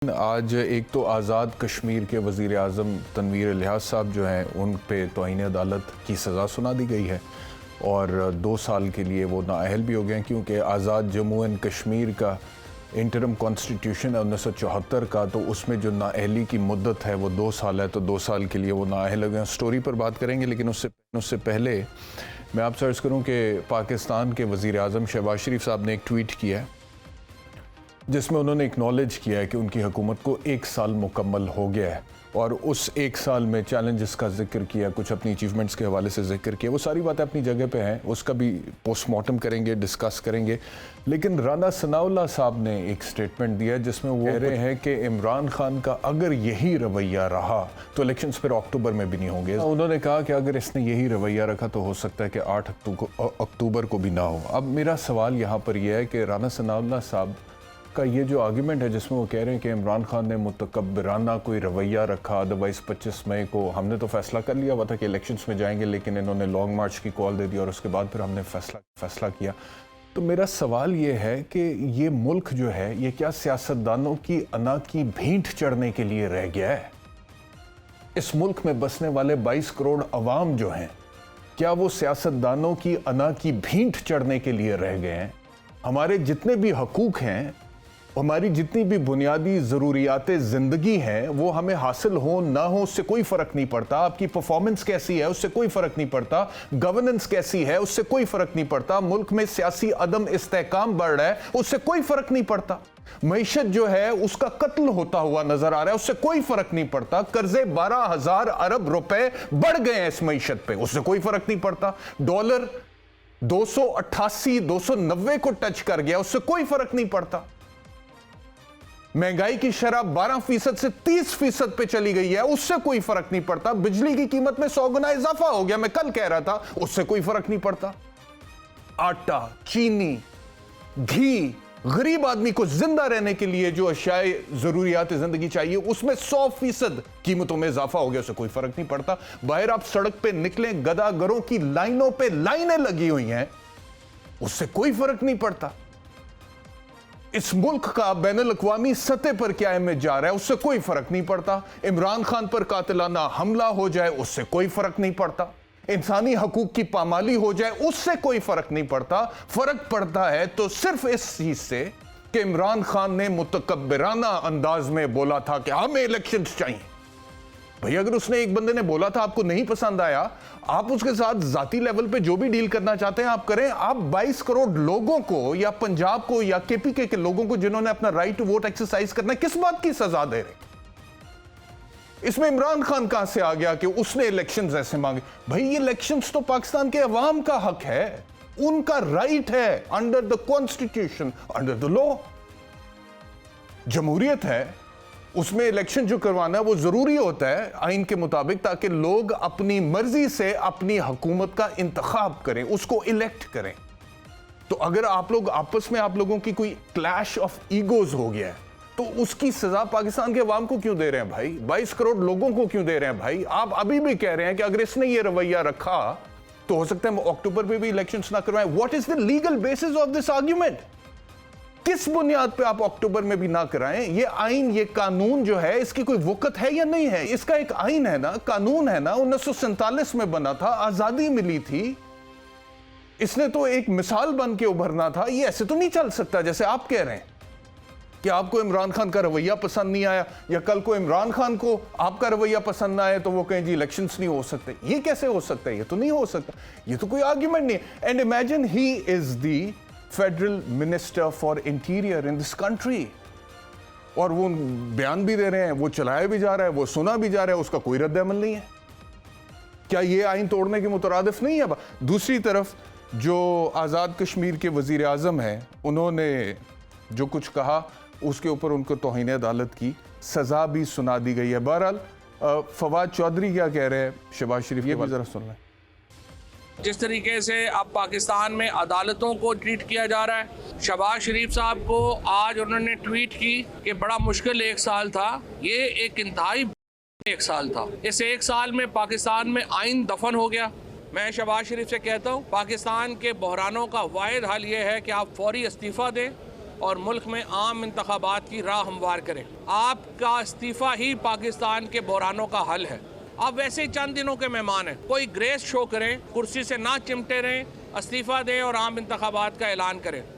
आज एक तो आज़ाद कश्मीर के वज़ीर आज़म तनवीर इलियास साहब जो हैं उन पे तौहीन अदालत की सज़ा सुना दी गई है और 2 साल के लिए वो नाअहल भी हो गए हैं, क्योंकि आज़ाद जम्मू एंड कश्मीर का इंटरम कॉन्स्टिट्यूशन है 1974 का, तो उसमें जो नाअहली की मुद्दत है वो 2 साल है, तो 2 साल के लिए वो नाअहल हो गए हैं। स्टोरी पर बात करेंगे, लेकिन उससे पहले मैं आपसे अर्ज़ करूँ कि पाकिस्तान के वज़ीर आज़म शहबाज शरीफ साहब ने एक ट्वीट किया है जिसमें उन्होंने एक्नॉलेज किया है कि उनकी हुकूमत को 1 साल मुकम्मल हो गया है और उस 1 साल में चैलेंजेस का जिक्र किया, कुछ अपनी अचीवमेंट्स के हवाले से जिक्र किया। वो सारी बातें अपनी जगह पे हैं, उसका भी पोस्टमार्टम करेंगे, डिस्कस करेंगे। लेकिन राना सनाउल्लाह साहब ने एक स्टेटमेंट दिया जिसमें वो कह रहे हैं कि इमरान खान का अगर यही रवैया रहा तो इलेक्शंस फिर अक्टूबर में भी नहीं होंगे। उन्होंने कहा कि अगर इसने यही रवैया रखा तो हो सकता है कि 8 अक्टूबर को भी ना हो। अब मेरा सवाल यहाँ पर यह है कि राना सनाउल्लाह साहब का ये जो आर्गूमेंट है जिसमें वो कह रहे हैं कि इमरान खान ने मुतकब्बिराना कोई रवैया रखा, अदरवाइज़ 25 मई को हमने तो फैसला कर लिया हुआ था कि इलेक्शंस में जाएंगे, लेकिन इन्होंने लॉन्ग मार्च की कॉल दे दी और उसके बाद फिर हमने फैसला किया। तो मेरा सवाल ये है कि ये मुल्क जो है ये क्या सियासतदानों की अना की भींट चढ़ने के लिए रह गया है? इस मुल्क में बसने वाले 22 करोड़ अवाम जो हैं, क्या वो सियासतदानों की अना की भींट चढ़ने के लिए रह गए हैं? हमारे जितने भी हकूक हैं, हमारी जितनी भी बुनियादी ज़रूरियात ज़िंदगी हैं, वो हमें हासिल हो ना हो उससे कोई फ़र्क नहीं पड़ता। आपकी परफॉर्मेंस कैसी है उससे कोई फ़र्क नहीं पड़ता, गवर्नेंस कैसी है उससे कोई फ़र्क नहीं पड़ता, मुल्क में सियासी अदम इस्तेहकाम बढ़ रहा है उससे कोई फ़र्क नहीं पड़ता, मईशत जो है उसका कत्ल होता हुआ नजर आ रहा है उससे कोई फ़र्क नहीं पड़ता, कर्जे 12,000 अरब रुपए बढ़ गए हैं इस मईशत पे, उससे कोई फ़र्क नहीं पड़ता, डॉलर 288 290 को टच कर गया उससे कोई फ़र्क नहीं पड़ता, महंगाई की शरह 12% से 30% पे चली गई है उससे कोई फर्क नहीं पड़ता, बिजली की कीमत में 100 गुना इजाफा हो गया, मैं कल कह रहा था, उससे कोई फर्क नहीं पड़ता। आटा, चीनी, घी, गरीब आदमी को जिंदा रहने के लिए जो अशियाए जरूरियात जिंदगी चाहिए उसमें 100% कीमतों में इजाफा हो गया, उससे कोई फर्क नहीं पड़ता। बाहर आप सड़क पे निकलें, गदागरों की लाइनों पे लाइनें लगी हुई हैं, उससे कोई फर्क नहीं पड़ता। इस मुल्क का बैनुल-अक़वामी सतह पर क्या इमेज जा रहा है उससे कोई फर्क नहीं पड़ता। इमरान खान पर कातिलाना हमला हो जाए उससे कोई फर्क नहीं पड़ता, इंसानी हकूक की पामाली हो जाए उससे कोई फर्क नहीं पड़ता। फर्क पड़ता है तो सिर्फ इस चीज से कि इमरान खान ने मुतकब्बिराना अंदाज में बोला था कि हमें इलेक्शंस चाहिए। भाई अगर उसने एक बंदे ने बोला था, आपको नहीं पसंद आया, आप उसके साथ जाती लेवल पे जो भी डील करना चाहते हैं आप करें। आप 22 करोड़ लोगों को या पंजाब को या केपीके के लोगों को जिन्होंने अपना राइट टू वोट एक्सरसाइज करना है, किस बात की सजा दे रहे? इसमें इमरान खान कहां से आ गया कि उसने इलेक्शंस ऐसे मांगे? भाई ये इलेक्शंस तो पाकिस्तान के अवाम का हक है, उनका राइट है, under the constitution, under the law. जमहूरियत है, उसमें इलेक्शन जो करवाना है वो जरूरी होता है आइन के मुताबिक, ताकि लोग अपनी मर्जी से अपनी हुकूमत का इंतखाब करें, उसको इलेक्ट करें। तो अगर आप लोग आपस में आप लोगों की कोई क्लैश ऑफ ईगोज हो गया है तो उसकी सजा पाकिस्तान के अवाम को क्यों दे रहे हैं भाई? 22 करोड़ लोगों को क्यों दे रहे हैं भाई? आप अभी भी कह रहे हैं कि अगर इसने ये रवैया रखा तो हो सकता है अक्टूबर में भी इलेक्शंस ना करवाएं। What is the legal basis of this argument? किस बुनियाद पे आप अक्टूबर में भी ना कराएं? ये आइन, ये कानून जो है इसकी कोई वक़्त है या नहीं है? इसका एक आइन है ना, कानून है ना, 1947 में बना था, आजादी मिली थी, इसने तो एक मिसाल बन के उभरना था। ये ऐसे तो नहीं चल सकता जैसे आप कह रहे हैं कि आपको इमरान खान का रवैया पसंद नहीं आया या कल को इमरान खान को आपका रवैया पसंद ना आए तो वो कहें जी इलेक्शंस नहीं हो सकते। ये कैसे हो सकता है? ये तो नहीं हो सकता, ये तो कोई आर्ग्यूमेंट नहीं है। And imagine he is the federal minister for interior in this country, और वो बयान भी दे रहे हैं, वो चलाया भी जा रहा है, वो सुना भी जा रहा है, उसका कोई रद्द-ए-अमल नहीं है। क्या ये आइन तोड़ने के मुतरादिफ नहीं है? दूसरी तरफ जो आज़ाद कश्मीर के वज़ीर आज़म हैं, उन्होंने जो कुछ कहा उसके ऊपर उनको तौहीन अदालत की सज़ा भी सुना दी गई है। बहरहाल फवाद चौधरी क्या कह रहे हैं शहबाज शरीफ, ये भी ज़रा सुन लें। जिस तरीके से अब पाकिस्तान में अदालतों को ट्रीट किया जा रहा है, शहबाज शरीफ साहब को आज उन्होंने ट्वीट की कि बड़ा मुश्किल 1 साल था, ये एक इंतहाई 1 साल था। इस 1 साल में पाकिस्तान में आइन दफन हो गया। मैं शहबाज शरीफ से कहता हूँ पाकिस्तान के बहरानों का वाहिद हल ये है कि आप फौरी इस्तीफ़ा दें और मुल्क में आम इंतखाबात की राह हमवार करें। आपका इस्तीफ़ा ही पाकिस्तान के बहरानों का हल है। आप वैसे ही चंद दिनों के मेहमान हैं, कोई ग्रेस शो करें, कुर्सी से ना चिमटे रहें, इस्तीफ़ा दें और आम इंतखाबात का ऐलान करें।